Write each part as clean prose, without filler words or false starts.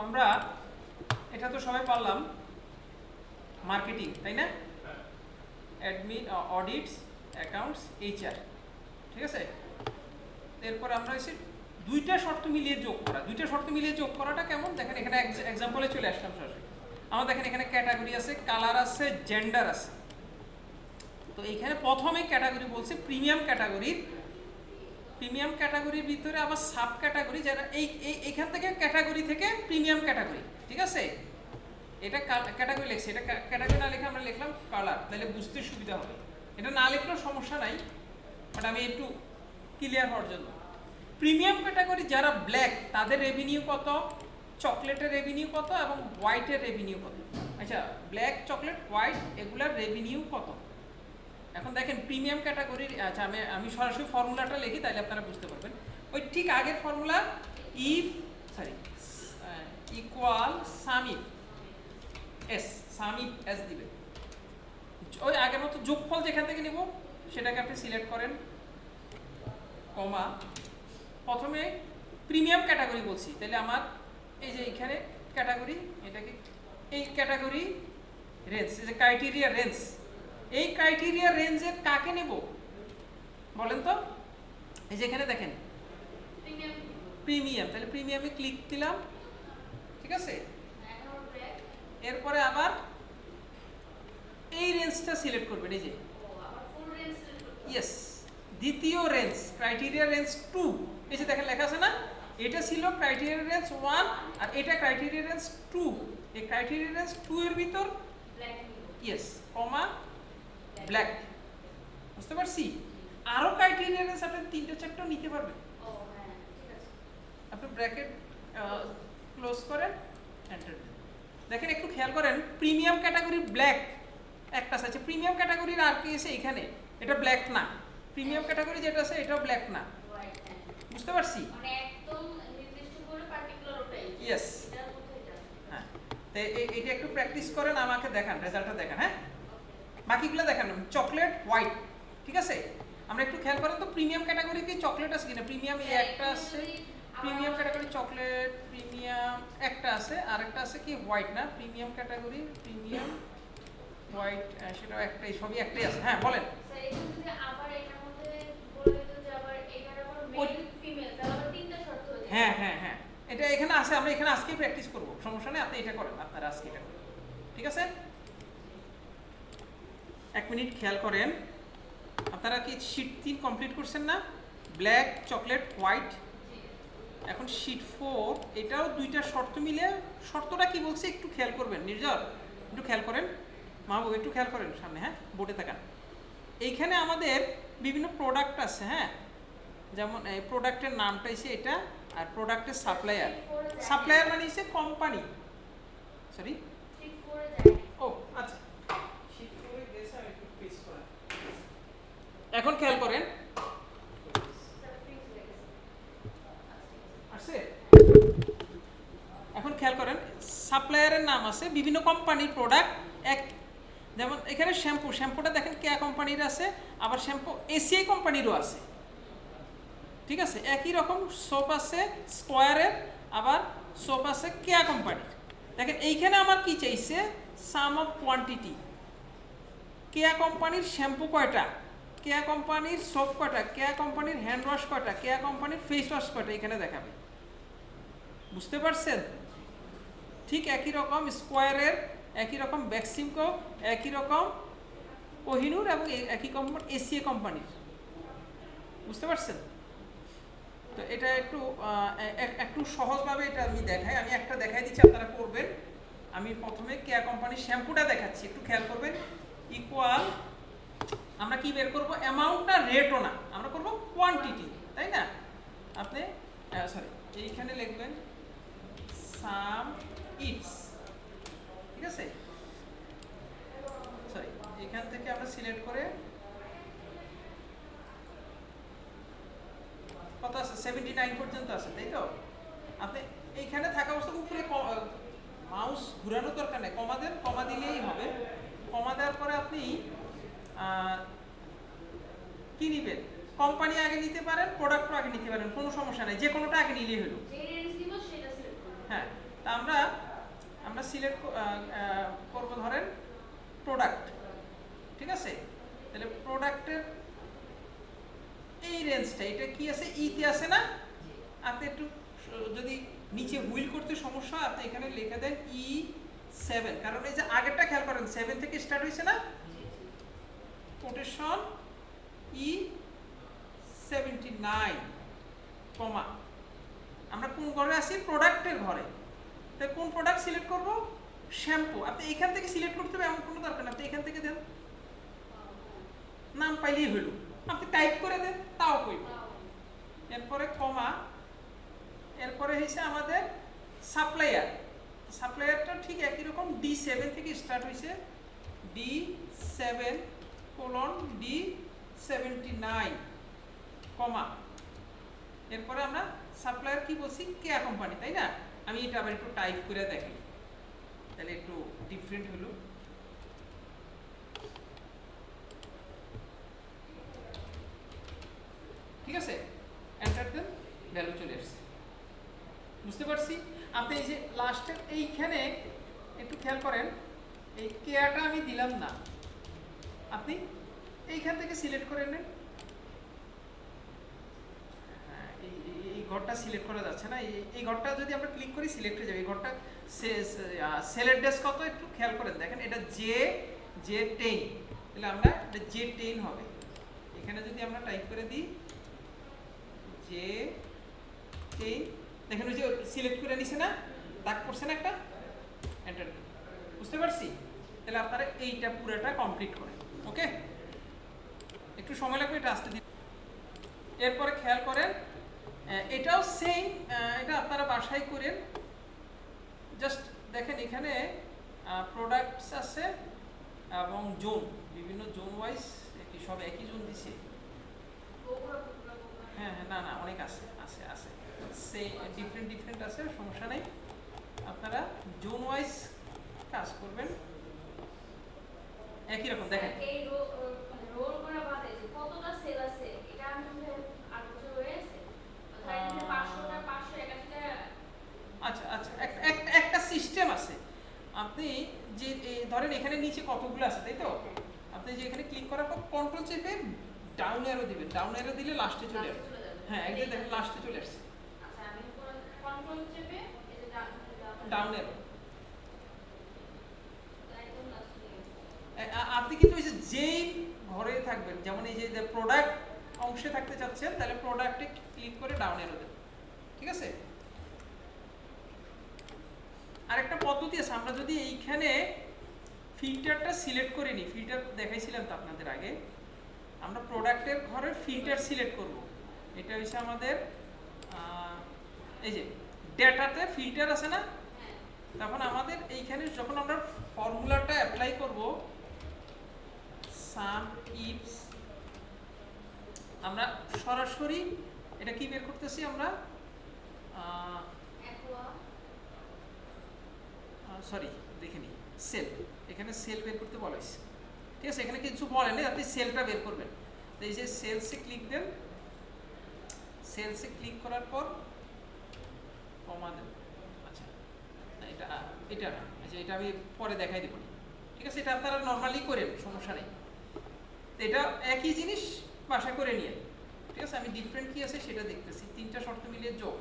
আমরা এটা তো সবাই পারলাম মার্কেটিং, তাই না? অ্যাডমিন, অডিটস, অ্যাকাউন্টস, এইচআর, ঠিক আছে। এরপর আমরা এসে দুইটা শর্ত মিলিয়ে যোগ করা। দুইটা শর্ত মিলিয়ে যোগ করাটা কেমন দেখেন, এখানে এক্সাম্পলে চলে আসলাম সরাসরি। আমার দেখেন এখানে ক্যাটাগরি আছে, কালার আছে, জেন্ডার আছে। তো এইখানে প্রথমে ক্যাটাগরি বলছে প্রিমিয়াম ক্যাটাগরির, প্রিমিয়াম ক্যাটাগরির ভিতরে আবার সাব ক্যাটাগরি, যারা এইখান থেকে ক্যাটাগরি থেকে প্রিমিয়াম ক্যাটাগরি, ঠিক আছে। এটা ক্যাটাগরি লিখছে, এটা ক্যাটাগরি না লিখে আমরা লিখলাম কালার, তাহলে বুঝতে সুবিধা হবে। এটা না লিখলেও সমস্যা নাই, বাট আমি একটু ক্লিয়ার হওয়ার জন্য। প্রিমিয়াম ক্যাটাগরি যারা ব্ল্যাক, তাদের রেভিনিউ কত, চকলেটের রেভিনিউ কত এবং হোয়াইটের রেভিনিউ কত। আচ্ছা, ব্ল্যাক, চকলেট, হোয়াইট এগুলার রেভিনিউ কত। এখন দেখেন প্রিমিয়াম ক্যাটাগরির, আচ্ছা আমি সরাসরি ফর্মুলাটা লিখি, তাহলে আপনারা বুঝতে পারবেন। ওই ঠিক আগের ফর্মুলা, ইকুয়াল সামিপ এস, সামিপ এস দিবে। ওই আগের মতো যোগফল যেখান থেকে নিব সেটাকে আপনি সিলেক্ট করেন, কমা, প্রথমে প্রিমিয়াম ক্যাটাগরি বলছি, তাহলে আমার এই যে এখানে ক্যাটাগরি, এটাকে এই ক্যাটাগরি রেঞ্জ, এই যে ক্রাইটেরিয়া রেঞ্জ, এই ক্রাইটেরিয়া রেঞ্জের কাকে নেব বলেন তো। এই যে এখানে দেখেন প্রিমিয়াম, তাহলে প্রিমিয়ামে ক্লিক দিলাম, ঠিক আছে। এরপরে আবার এই রেঞ্জটা সিলেক্ট করবেন, এই যে ইয়েস, দ্বিতীয় রেঞ্জ ক্রাইটেরিয়া রেঞ্জ 2, এই যে দেখেন লেখা আছে না, এটা ছিল ক্রাইটেরিয়া রেঞ্জ 1 আর এটা ক্রাইটেরিয়া রেঞ্জ 2। এই ক্রাইটেরিয়া রেঞ্জ 2 এর ভিতর ইয়েস, কমা, ব্ল্যাক, বুঝতে পারছি। আরো ক্রাইটেরিয়া রেঞ্জ আপনি 3-4টা নিতে পারবেন। আপনি ব্র্যাকেট ক্লোজ করেন, এন্টার দেন। দেখেন একটু খেয়াল করেন, প্রিমিয়াম ক্যাটাগরি ব্ল্যাক একটা আছে, প্রিমিয়াম ক্যাটাগরির আর কি আছে এখানে, এটা ব্ল্যাক না। প্রিমিয়াম ক্যাটাগরি যেটা আছে এটাও ব্ল্যাক না, বুঝতে পারছি, মানে একদম নির্দিষ্ট করে পার্টিকুলার ওটাই। ইয়েস, হ্যাঁ। তো এইটা একটু প্র্যাকটিস করেন, আমাকে দেখান, রেজাল্টটা দেখান। হ্যাঁ, বাকিগুলো দেখান। চকলেট, হোয়াইট, ঠিক আছে। আমরা একটু খেয়াল করেন তো প্রিমিয়াম ক্যাটাগরি কি চকলেট আছে কিনা। প্রিমিয়াম এই একটা আছে, প্রিমিয়াম ক্যাটাগরি চকলেট প্রিমিয়াম একটা আছে, আর একটা আছে কি হোয়াইট না, প্রিমিয়াম ক্যাটাগরি প্রিমিয়াম হোয়াইট, সেটাও একটাই, সবই একটাই আছে। হ্যাঁ বলেন। স্যার এখানে যদি আবার এটার মধ্যে বলে দিত যে আবার এটার আবার মেল ফিমেল, তাহলে আবার তিনটা শর্ত হয়ে যায়। হ্যাঁ হ্যাঁ হ্যাঁ, এটা এখানে আছে, আমরা এখানে আজকেই প্র্যাকটিস করব, সমস্যা নেই। আপনি এটা করেন, আপনারা আজকে এটা করেন, ঠিক আছে। 1 মিনিট খেয়াল করেন, আপনারা কি শীট 3 কমপ্লিট করছেন না, ব্ল্যাক, চকলেট, হোয়াইট। এখন শীট 4, এটাও দুইটা শর্ত মিলে, শর্তটা কি বলছে একটু খেয়াল করবেন। নির্জর একটু খেয়াল করেন, মাহবুব একটু খেয়াল করেন সামনে, হ্যাঁ বোর্ডে তাকান। এইখানে আমাদের বিভিন্ন প্রোডাক্ট আছে, হ্যাঁ, যেমন এই প্রোডাক্টের নামটা হচ্ছে এটা, আর প্রোডাক্টের সাপ্লায়ার, সাপ্লায়ার মানে হচ্ছে কোম্পানি, সরি ও আচ্ছা, এখন খেয়াল করেন, এখন খেয়াল করেন সাপ্লায়ারের নাম আছে, বিভিন্ন কোম্পানির প্রোডাক্ট, এক যেমন এখানে শ্যাম্পু, শ্যাম্পুটা দেখেন কেয়া কোম্পানির আছে, আবার শ্যাম্পু এসিআই কোম্পানিরও আছে, ঠিক আছে। একই রকম সোপ আছে স্কোয়ারের, আবার সোপ আছে কেয়া কোম্পানির। দেখেন এইখানে আমার কি চাইছে, সাম অফ কোয়ান্টিটি, কেয়া কোম্পানির শ্যাম্পু কয়টা, কেয়া কোম্পানির সোপ কয়টা, কেয়া কোম্পানির হ্যান্ড ওয়াশ কয়টা, কেয়া কোম্পানির ফেস ওয়াশ কয়টা, এখানে দেখাবে, বুঝতে পারছেন। ঠিক একই রকম স্কোয়ারের, একই রকম ব্যাক্সিমকো, একই রকম কোহিনুর এবং একই কোম্পানি এসিএ কোম্পানির, বুঝতে পারছেন। তো এটা একটু একটু সহজভাবে এটা আমি দেখাই, আমি একটা দেখাই দিচ্ছি, আপনারা করবেন। আমি প্রথমে কেয়া কোম্পানির শ্যাম্পুটা দেখাচ্ছি, একটু খেয়াল করবেন। ইকুয়াল, আমরা কি বের করব, অ্যামাউন্ট না রেটও না, আমরা করব কোয়ান্টিটি, তাই না। আপনি সরি এইখানে লিখবেন সাম ইটস, ঠিক আছে। সরি এখান থেকে আমরা সিলেক্ট করে কত আছে, 79 পর্যন্ত আছে, তাই তো। আপনি এইখানে থাকা অবস্থা উপরে মাউস ঘুরানোর দরকার নেই, কমা দেন, কমা দিলেই হবে। কমা দেওয়ার পরে আপনি কি নেবেন, কোম্পানি আগে নিতে পারেন, প্রোডাক্টও আগে নিতে পারেন, কোনো সমস্যা নাই, যে কোনোটা আগে নিলেই হলো। হ্যাঁ, তা আমরা সিলেক্ট করবো ধরেন প্রোডাক্ট, ঠিক আছে? তাহলে প্রোডাক্টের এই রেঞ্জটা, এটা কি আছে, ইতে আছে না? আপনি একটু যদি নিচে হুইল করতে সমস্যা হয় আপনি এখানে লিখে দেন E7, কারণ এই যে আগেরটা খেয়াল করেন 7 থেকে স্টার্ট হয়েছে না, কোটেশন E79 কমা, আমরা কোন ঘরে আছি, প্রোডাক্টের ঘরে। তাই কোন প্রোডাক্ট সিলেক্ট করব, শ্যাম্পু। আপনি এখান থেকে সিলেক্ট করতে হবে এমন কোনো দরকার না, আপনি এখান থেকে দেন, নাম পাইলেই হইল, আপনি টাইপ করে দেন তাও কইব। এরপরে কমা, এরপরে হয়েছে আমাদের সাপ্লায়ার। সাপ্লায়ারটা ঠিক একই রকম D7 থেকে স্টার্ট হয়েছে, D7:D79 কমা, এরপরে আমরা সাপ্লায়ার কি বলছি, কেয়া কোম্পানি, তাই না? আমি এটা আবার একটু টাইপ করে দেখি, তাহলে একটু ডিফারেন্ট হলো। ঠিক আছে, এন্টার দেন, ভ্যালু চলে আসছে। বুঝতে পারছি? আপনি এই যে লাস্টের এইখানে একটু খেয়াল করেন, এই কেয়াটা আমি দিলাম না, আপনি এইখান থেকে সিলেক্ট করে নেন। এই ঘরটা সিলেক্ট করা যাচ্ছে না, এই ঘরটা যদি আমরা ক্লিক করি সিলেক্ট হয়ে যাবে। এই ঘরটা সেলের ডেস্ক কত একটু খেয়াল করেন, দেখেন এটা J10, তাহলে আমরা এটা J10 হবে। এখানে যদি আমরা টাইপ করে দিই J10, দেখেন ওই যে সিলেক্ট করে নিছে না, দাগ করছে না একটা, এন্টার। বুঝতে পারছি? তাহলে আপনারা এইটা পুরোটা কমপ্লিট করেন। ওকে, একটু সময় লাগবে, এটা আসতে দিন। এরপরে খেয়াল করেন, এটাও সেম, এটা আপনারা বাসায় করেন। জাস্ট দেখেন এখানে প্রোডাক্টস আছে এবং জোন, বিভিন্ন জোন ওয়াইজ কি সব একই জোন দিছে? হ্যাঁ হ্যাঁ, না না, অনেক আছে আছে আছে, সে ডিফারেন্ট আছে, সমস্যা নেই। আপনারা জোন ওয়াইজ কাজ করবেন, একই রকম। দেখেন এই রোল করা বাদে যে কতটা সেল আছে, এটা আমি আর বছর হয়ে আছে, ধরেন 500টা 581টা। আচ্ছা আচ্ছা, একটা সিস্টেম আছে। আপনি যে ধরেন এখানে নিচে কতগুলো আছে, তাই তো? আপনি যে এখানে ক্লিক করার পর কন্ট্রোল চেপে ডাউন অ্যারো দিবেন, ডাউন অ্যারো দিলে লাস্টে চলে আসবে। হ্যাঁ, একদম দেখেন লাস্টে চলে আসছে। আচ্ছা, আমি কন্ট্রোল চেপে এই যে ডাউন অ্যারো, একদম লাস্টে গেছে। আপনি কিন্তু ওই যে যেই ঘরে থাকবেন, যেমন এই যে প্রোডাক্ট অংশে থাকতে চাচ্ছেন, তাহলে প্রোডাক্টে ক্লিক করে ডাউন অ্যারো দেন। ঠিক আছে? আরেকটা পদ্ধতি আছে, আমরা যদি এইখানে ফিল্টারটা সিলেক্ট করে নিই, ফিল্টার দেখাইছিলাম তো আপনাদের আগে, আমরা প্রোডাক্টের ঘরে ফিল্টার সিলেক্ট করব। এটা হচ্ছে আমাদের এই যে ডেটাতে ফিল্টার আছে না, তখন আমাদের এইখানে যখন আমরা ফর্মুলাটা অ্যাপ্লাই করব, সাম ইফস, আমরা সরাসরি এটা কি বের করতেছি, আমরা সরি দেখে নিই, সেল, এখানে সেল বের করতে বলা হয়েছে। ঠিক আছে, এখানে কিছু বলে নেই, আপনি সেলটা বের করবেন। তো এই যে সেলসে ক্লিক দেন, সেলসে ক্লিক করার পর কমা দেন। আচ্ছা, এটা এটা না, আচ্ছা এটা আমি পরে দেখাই দেবো। ঠিক আছে, এটা আপনারা নর্মালি করেন, সমস্যা নেই। এটা একই জিনিস বাসা করে নিয়ে, ঠিক আছে? আমি ডিফারেন্ট কি আছে সেটা দেখতেছি। তিনটা শর্ত মিলিয়ে যোগ,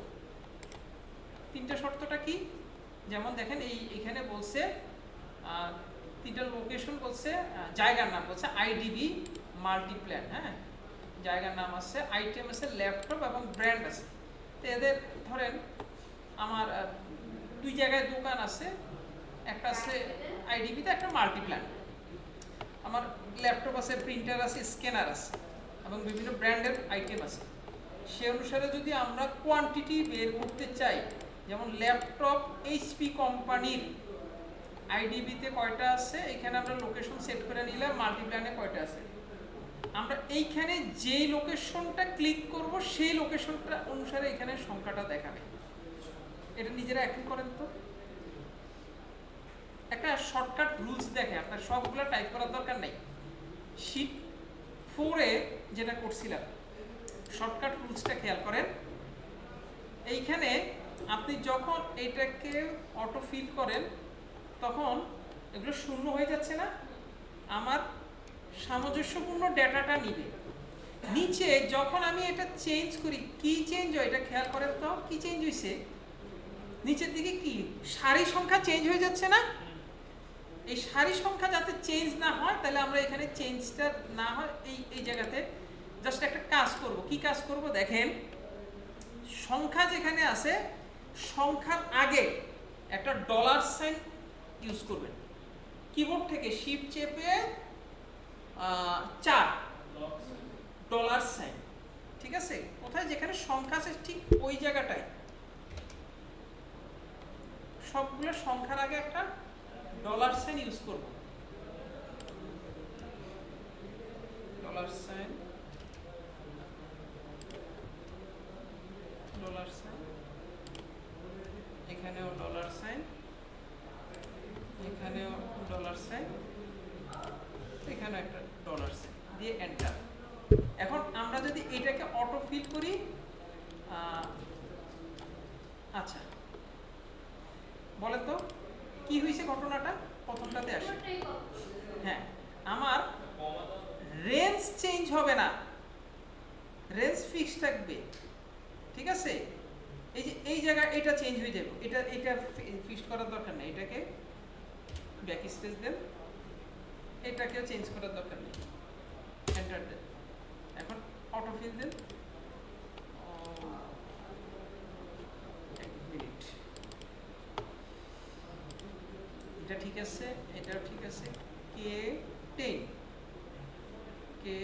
তিনটা শর্তটা কি? যেমন দেখেন এইখানে বলছে তিনটা লোকেশন বলছে, জায়গার নাম বলছে আইডিবি মাল্টিপ্ল্যান, হ্যাঁ, জায়গার নাম আছে, আইটেম আছে, ল্যাপটপ এবং ব্র্যান্ড আছে। তো এদের ধরেন আমার দুই জায়গায় দোকান আছে, একটা আছে আইডিবিতে, একটা মাল্টিপ্ল্যান। আমার ল্যাপটপ আছে, প্রিন্টার আছে, স্ক্যানার আছে এবং বিভিন্ন ব্র্যান্ডের আইটেম আছে। সে অনুসারে যদি আমরা কোয়ান্টিটি বের করতে চাই, যেমন ল্যাপটপ এইচপি কোম্পানির আইডিবিতে কয়টা আছে, এখানে আমরা লোকেশন সেট করে নিলাম, মাল্টিপ্ল্যানে কয়টা আছে, আমরা এইখানে যেই লোকেশনটা ক্লিক করব সেই লোকেশনটা অনুসারে এখানে সংখ্যাটা দেখাবে। এটা নিজেরা এখন করেন তো, একটা শর্টকাট রুলস দেখে, আপনার সবগুলো টাইপ করার দরকার নেই। শীট 4-এ যেটা করছিলাম, শর্টকাট রুলসটা খেয়াল করেন। এইখানে আপনি যখন এইটাকে অটো ফিল করেন, তখন এগুলো শূন্য হয়ে যাচ্ছে না, আমার সামঞ্জস্যপূর্ণ ডেটাটা নিবে। নিচে যখন আমি এটা চেঞ্জ করি, কি চেঞ্জ হয় এটা খেয়াল করেন তো, কি চেঞ্জ হয়েছে নিচের দিকে, কি সারি সংখ্যা চেঞ্জ হয়ে যাচ্ছে না? এই সারি সংখ্যা যাতে চেঞ্জ না হয়, তাহলে আমরা এখানে চেঞ্জটা না হয় এই জায়গাতে জাস্ট একটা কাজ করব। কি কাজ করব দেখেন, সংখ্যা যেখানে আছে সংখ্যার আগে একটা ডলার সাইন ইউজ করবেন। কিবোর্ড থেকে শিফট চেপে 4 ডলার সাইন, ঠিক আছে? কোথায় যেখানে সংখ্যা আছে ঠিক ওই জায়গাটায় সবগুলো সংখ্যার আগে একটা ডলার সাইন ইউজ করব। ডলার সাইন, ডলার সাইন, এখানেও ডলার সাইন, এখানেও ডলার সাইন, এখানেও একটা ডলার সাইন দিয়ে এন্টার। এখন আমরা যদি এটাকে অটো ফিল করি, আচ্ছা বলেন তো কি হয়েছে ঘটনাটা, প্রথমটাতে আসে। হ্যাঁ, আমার রেঞ্জ চেঞ্জ হবে না, রেঞ্জ ফিক্স থাকবে, ঠিক আছে? এই যে এই জায়গা এটা চেঞ্জ হয়ে যাবে, এটা ফিক্স করার দরকার নেই, এটাকে ব্যাক স্পেস দেন, এটাকেও চেঞ্জ করার দরকার নেই, এন্টার দেন। এখন অটো ফিল দেন, এক মিনিট, এটা ঠিক আছে, এটাও ঠিক আছে, কে 10, কে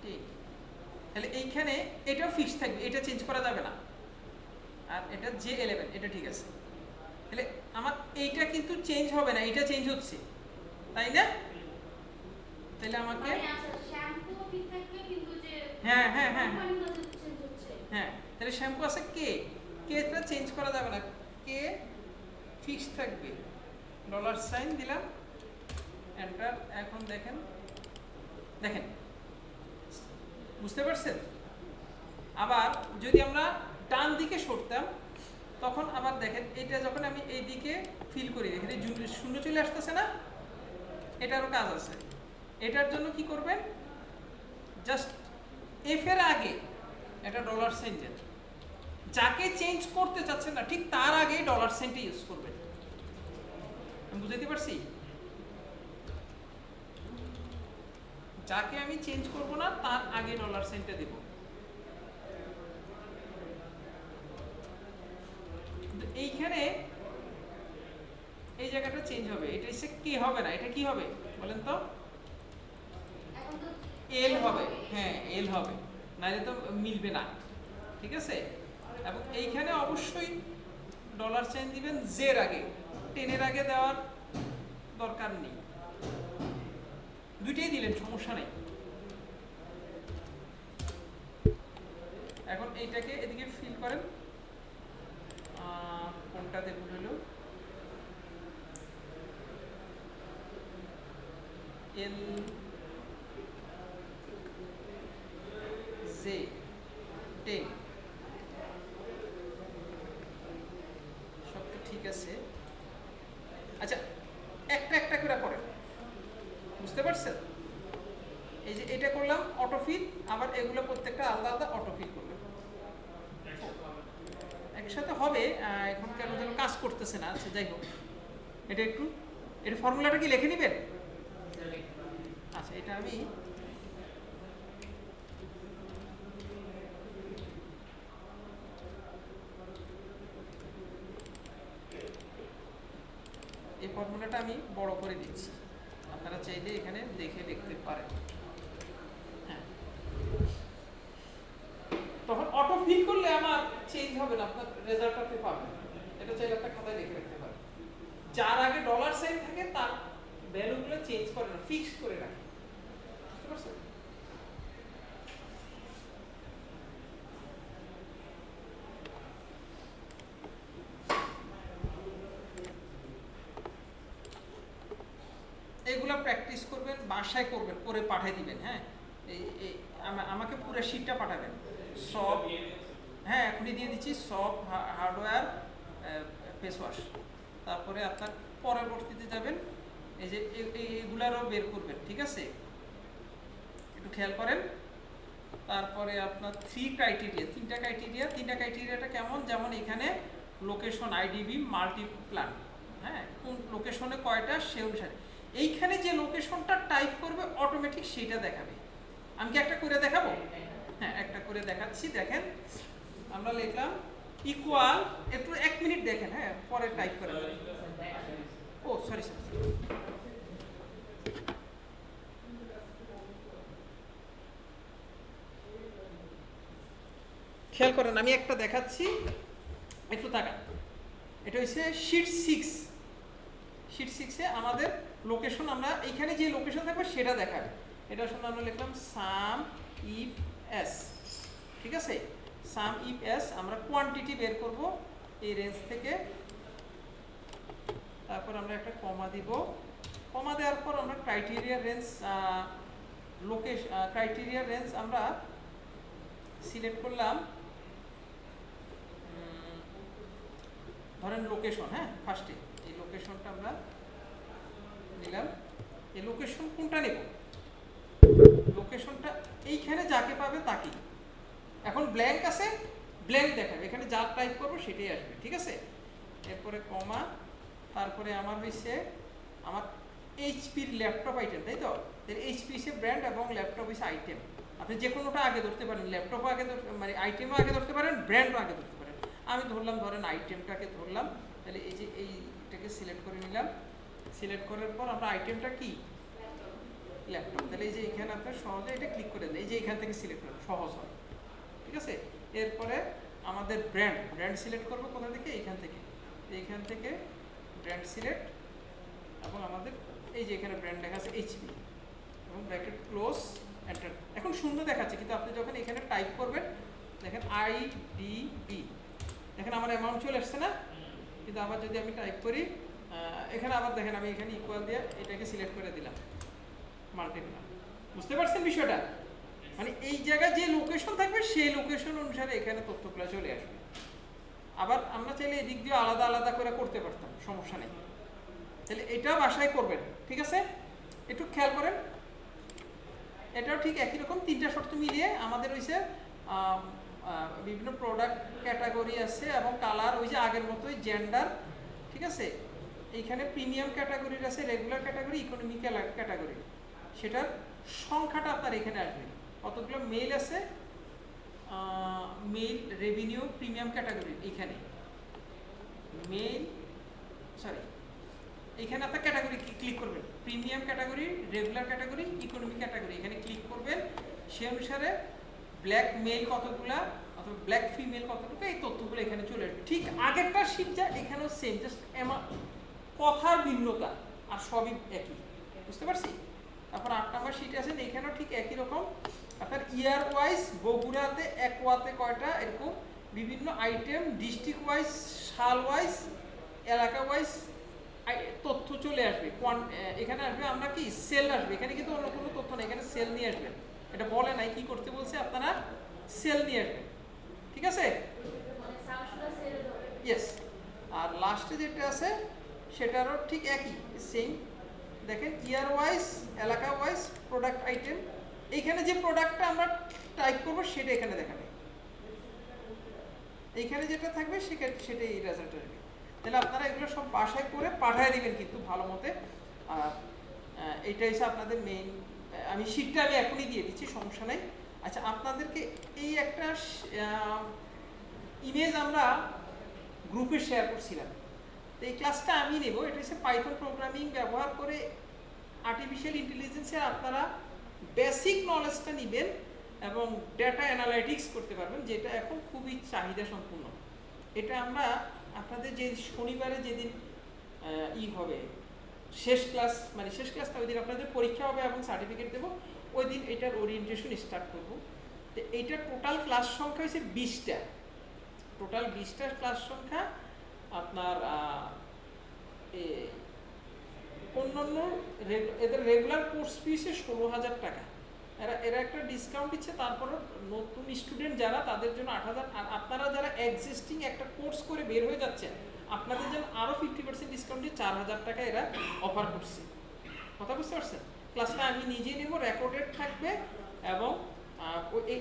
10, তাহলে এইখানে এটাও ফিক্স থাকবে, এটা চেঞ্জ করা যাবে না। আর এটা J11, এটা ঠিক আছে। তাহলে আমার এইটা কিন্তু চেঞ্জ হবে না, এটা চেঞ্জ হচ্ছে, তাই না? তাহলে আমাকে হ্যাঁ হ্যাঁ হ্যাঁ হ্যাঁ, তাহলে শ্যাম্পু আছে কে, কেটা চেঞ্জ করা যাবে না, কে ফিক্স থাকবে, ডলার সাইন দিলাম, এন্টার। এখন দেখেন, দেখেন বুঝতে পারছেন? আবার যদি আমরা ডান দিকে সরতাম, তখন আবার দেখেন এটা যখন আমি এই দিকে ফিল করি, দেখেন এই শূন্য চলে আসতেছে না, এটারও কাজ আছে। এটার জন্য কি করবেন, জাস্ট এফ এর আগে একটা ডলার সাইন দেন, যাকে চেঞ্জ করতে চাচ্ছেন না ঠিক তার আগে ডলার সাইনটা ইউজ করবেন। আমি বুঝাইতে পারছি? যাকে আমি চেঞ্জ করব না তার আগে ডলার সাইনটা দেব। এইখানে এই জায়গাটা চেঞ্জ হবে, এটা এসে কে হবে না, এটা কি হবে বলেন তো? এল হবে, হ্যাঁ এল হবে, নাহলে তো মিলবে না, ঠিক আছে? এবং এইখানে অবশ্যই ডলার সাইন দিবেন জের আগে, 10 এর আগে দেওয়ার দরকার নেই, দুইটাই দিলেন সমস্যা নেই। এখন এইটাকে এদিকে ফিল করেন, কোনটাতে ভুল হলো, এল জে 10 সব তো ঠিক আছে। আচ্ছা একটা একটা করে করেন, বুঝতে পারছেন? এই যে এটা করলাম অটোফিল, আবার এগুলো প্রত্যেকটা আলাদা আলাদা অটোফিল করলাম, একসাথে হবে। এখন কেন যেন কাজ করতেছে না, আচ্ছা যাই হোক, এটা একটু, এটা ফর্মুলাটা কি লিখে নেবেন? আচ্ছা এটা আমি এই ফর্মুলাটা আমি বড় করে দিচ্ছি, আপনারা চাইলে এখানে দেখে লিখতে পারেন। হ্যাঁ, তখন অটো ফিল করলে আমার চেঞ্জ হবে না, আপনার রেজাল্ট আপনি পাবেন। এটা চাইলে একটা খাতায় লিখে রাখতে পারেন। যার আগে ডলার সাইন থাকে তার ভ্যালুগুলো চেঞ্জ করে না, ফিক্সড করে রাখে, বুঝতে পারছেন? এগুলো প্র্যাকটিস করবেন, বাসায় করবেন, করে পাঠিয়ে দিবেন। হ্যাঁ, এই আমাকে পুরো শীটটা পাঠাবেন সব। হ্যাঁ এখনই দিয়ে দিচ্ছি, সব হার্ডওয়্যার ফেস ওয়াশ। তারপরে আপনার পরবর্তীতে যাবেন এই যে এইগুলারও বের করবেন, ঠিক আছে, একটু খেয়াল করেন। তারপরে আপনার তিনটা ক্রাইটেরিয়াটা কেমন, যেমন এখানে লোকেশন আইডিবি মাল্টিপ্লান, হ্যাঁ, কোন লোকেশনে কয়টা সে অনুসারে এইখানে যে লোকেশনটা টাইপ করবে অটোমেটিক সেটা দেখাবে। আমি কি একটা করে দেখাবো? হ্যাঁ, একটা করে দেখাচ্ছি। দেখেন আমরা লিখলাম ইকুয়াল, একটু 1 মিনিট দেখেন, হ্যাঁ, পরে টাইপ করে ও সরি খেয়াল করেন, আমি একটা দেখাচ্ছি, একটু তাকান। এটা হচ্ছে শিট 6 এ আমাদের লোকেশন, আমরা এইখানে যে লোকেশন থাকবে সেটা দেখাবে। এটা শুনে আমরা লিখলাম সাম ইফ এস, ঠিক আছে, সাম ইফ এস, আমরা কোয়ান্টিটি বের করব এই রেঞ্জ থেকে। তারপর আমরা একটা কমা দিব, কমা দেওয়ার পর আমরা ক্রাইটেরিয়া রেঞ্জ আমরা সিলেক্ট করলাম, ধরেন লোকেশন, হ্যাঁ, ফার্স্টে এই লোকেশনটা আমরা নিলাম। এই লোকেশন কোনটা নেব? লোকেশনটা এইখানে যাকে পাবে তাকে, এখন ব্ল্যাঙ্ক আছে, ব্ল্যাঙ্ক দেখাবে, এখানে যা টাইপ করবো সেটাই আসবে, ঠিক আছে। এরপরে কমা, তারপরে আমার হচ্ছে আমার এইচপির ল্যাপটপ আইটেম, তাই তো, এইচপি হচ্ছে ব্র্যান্ড এবং ল্যাপটপ হচ্ছে আইটেম। আপনি যে কোনোটা আগে ধরতে পারেন, ল্যাপটপও আগে মানে আইটেমও আগে ধরতে পারেন, ব্র্যান্ডও আগে ধরতে পারেন। আমি ধরলাম, ধরেন আইটেমটাকে ধরলাম, তাহলে এই যে এইটাকে সিলেক্ট করে নিলাম। সিলেক্ট করার পর আমরা আইটেমটা কি ল্যাপটপ, তাহলে এই যে এখানে আপনার সহজে এটা ক্লিক করে দেন, এই যে এখান থেকে সিলেক্ট করেন, সহজ হয়, ঠিক আছে। এরপরে আমাদের ব্র্যান্ড সিলেক্ট করবো কোথা থেকে, এইখান থেকে ব্র্যান্ড সিলেক্ট, এবং আমাদের এই যে এখানে ব্র্যান্ড লেখা আছে এইচপি, এবং ব্র্যাকেট ক্লোজ, এন্টার। এখন সুন্দর দেখাচ্ছে, কিন্তু আপনি যখন এখানে টাইপ করবেন, দেখেন আইডিবি, দেখেন আমার অ্যামাউন্ট চলে আসছে না, কিন্তু আবার যদি আমি টাইপ করি এখানে, আবার দেখেন আমি এখানে ইকুয়াল দিয়ে এটাকে সিলেক্ট করে দিলাম, মাল্টিপ্লাই। বুঝতে পারছেন বিষয়টা? মানে এই জায়গায় যে লোকেশন থাকবে সেই লোকেশন অনুসারে এখানে তথ্যগুলো চলে আসবে। আবার আমরা চাইলে এদিক দিয়ে আলাদা আলাদা করে করতে পারতাম, সমস্যা নেই। তাহলে এটা বাসায় করবেন, ঠিক আছে, একটু খেয়াল করেন। এটাও ঠিক একই রকম, তিনটা শর্ত মিলিয়ে আমাদের হয়েছে বিভিন্ন প্রোডাক্ট ক্যাটাগরি আছে এবং কালার ওই যে আগের মতোই, জেন্ডার, ঠিক আছে। এইখানে প্রিমিয়াম ক্যাটাগরির আছে, রেগুলার ক্যাটাগরি, ইকোনমিক ক্যাটাগরি, সেটার সংখ্যাটা আপনার এখানে আসবে। কতগুলো মেল আছে, মেল, রেভিনিউ, প্রিমিয়াম ক্যাটাগরি, এইখানে মেল, সরি, এখানে আপনার ক্যাটাগরি ক্লিক করবেন, premium category, regular category, economy category, এখানে ক্লিক করবেন। সে অনুসারে ব্ল্যাক মেল কতগুলা অথবা ব্ল্যাক ফিমেল কতটুকু, এই তথ্যগুলো এখানে চলে আসবে। ঠিক আগেরটা শীট যা, এখানেও সেম, জাস্ট কথার ভিন্নতা, আর সবই একই, বুঝতে পারছি। তারপর 8 নম্বর শীট আছে, এখানেও ঠিক একই রকম, আপনার ইয়ার ওয়াইজ, বগুড়াতে একোয়াতে কয়টা, এরকম বিভিন্ন আইটেম, ডিস্ট্রিক্ট ওয়াইজ, সাল ওয়াইজ, এলাকা ওয়াইজ তথ্য চলে আসবে। এখানে আসবে আমরা কি সেল আসবে, এখানে কিন্তু অন্য কোনো তথ্য নেই, এখানে সেল নিয়ে আসবেন। এটা বলে নাই কি করতে বলছে, আপনারা সেল নিয়ে আসবেন, ঠিক আছে, ইয়েস। আর লাস্টে যেটা আছে সেটারও ঠিক একই, সেম। দেখেন ইয়ার ওয়াইজ, এলাকা ওয়াইজ, প্রোডাক্ট আইটেম, এইখানে যে প্রোডাক্টটা আমরা টাইপ করবো সেটা এখানে দেখাবে, এইখানে যেটা থাকবে সেটাই রেজাল্ট আসবে। তাহলে আপনারা এগুলো সব বাসায় করে পাঠিয়ে দিবেন কিন্তু ভালো মতে। আর এইটা হচ্ছে আপনাদের মেইন, আমি শীটটা আমি এখনই দিয়ে দিচ্ছি, সমস্যা নেই। আচ্ছা, আপনাদেরকে এই একটা ইমেজ আমরা গ্রুপে শেয়ার করছিলাম, তো এই ক্লাসটা আমি নেব। এটা হচ্ছে পাইথন প্রোগ্রামিং ব্যবহার করে আর্টিফিশিয়াল ইন্টেলিজেন্সের আপনারা বেসিক নলেজটা নেবেন এবং ডেটা অ্যানালাইটিক্স করতে পারবেন, যেটা এখন খুবই চাহিদা সম্পূর্ণ। এটা আমরা আপনাদের যে শনিবারে যেদিন হবে শেষ ক্লাস, মানে শেষ ক্লাসটা ওই দিন আপনাদের পরীক্ষা হবে এবং সার্টিফিকেট দেবো, ওই দিন এটার ওরিয়েন্টেশন স্টার্ট করবো। তো এইটার টোটাল ক্লাস সংখ্যা হচ্ছে 20টা, টোটাল 20টা ক্লাস সংখ্যা। আপনার অন্যান্য এদের রেগুলার কোর্স ফি হচ্ছে 16,000 টাকা, এরা এরা একটা ডিসকাউন্ট দিচ্ছে, তারপরও নতুন স্টুডেন্ট যারা তাদের জন্য 8,000, আর আপনারা যারা এক্সিস্টিং একটা কোর্স করে বের হয়ে যাচ্ছেন আপনাদের জন্য আরও 50% ডিসকাউন্ট দিয়ে 4,000 টাকা এরা অফার করছে। কথা বুঝতে পারছেন? ক্লাসটা আমি নিজেই নেব, রেকর্ডেড থাকবে, এবং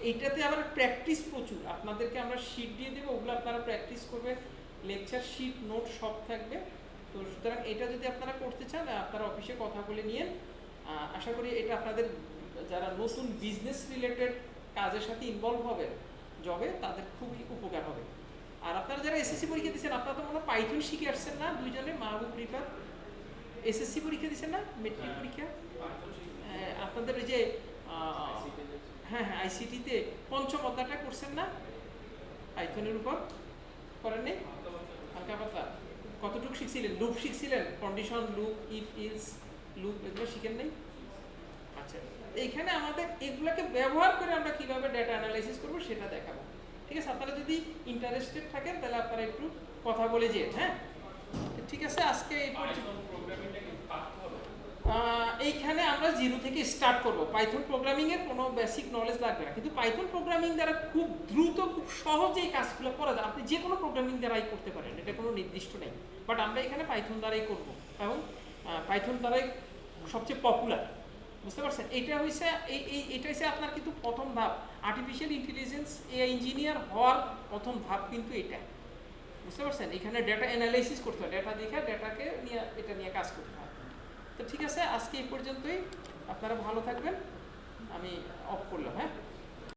এইটাতে আবার প্র্যাকটিস প্রচুর। আপনাদেরকে আমরা শিট দিয়ে দেবো, ওগুলো আপনারা প্র্যাকটিস করবে, লেকচার শিট নোট সব থাকবে। তো সুতরাং এটা যদি আপনারা করতে চান আপনারা অফিসে কথা বলে নিয়ে, আশা করি এটা আপনাদের যারা নতুন বিজনেস রিলেটেড কাজের সাথে ইনভলভ হবে জবে তাদের খুবই উপকার হবে। আর আপনারা যারা এসএসসি পরীক্ষা দিচ্ছেন আপনারা তো মনে হয় পাইথন শিখে আসছেন না দুইজনে, মাহবুব রিফাত? এসএসসি পরীক্ষা দিচ্ছেন না, মেট্রিক পরীক্ষা? আপনাদের ওই যে হ্যাঁ হ্যাঁ আইসিটিতে পঞ্চম অধ্যায়টা করছেন না পাইথনের উপর? করেননি? হালকা পাতলা কতটুকু শিখছিলেন? লুপ শিখছিলেন, condition loop, if else loop, এগুলো শিখেন নাই? আচ্ছা, এইখানে আমাদের এগুলোকে ব্যবহার করে আমরা কিভাবে ডেটা অ্যানালাইসিস করব সেটা দেখাবো। ঠিক আছে? আপনারা যদি ইন্টারেস্টেড থাকেন তাহলে আপনারা একটু কথা বলে যেন। হ্যাঁ ঠিক আছে, আজকে এই এইখানে আমরা জিরো থেকে স্টার্ট করব। পাইথন প্রোগ্রামিংয়ের কোনো বেসিক নলেজ লাগবে না, কিন্তু পাইথন প্রোগ্রামিং দ্বারা খুব দ্রুত খুব সহজে এই কাজগুলো করা যায়। আপনি যে কোনো প্রোগ্রামিং দ্বারাই করতে পারেন, এটা কোনো নির্দিষ্ট নেই, বাট আমরা এখানে পাইথন দ্বারাই করব, এবং পাইথন দ্বারাই সবচেয়ে পপুলার। বুঝতে পারছেন? এটা হয়েছে এটা হচ্ছে আপনার কিন্তু প্রথম ধাপ। আর্টিফিশিয়াল ইন্টেলিজেন্স এআই ইঞ্জিনিয়ার হওয়ার প্রথম ধাপ কিন্তু এটা। বুঝতে পারছেন? এখানে ডেটা অ্যানালাইসিস করতে হয়, ডেটা দেখে ডেটাকে নিয়ে এটা নিয়ে কাজ করতে হয়। তো ঠিক আছে, আজকে এই পর্যন্তই। আপনারা ভালো থাকবেন, আমি অফ করলাম। হ্যাঁ।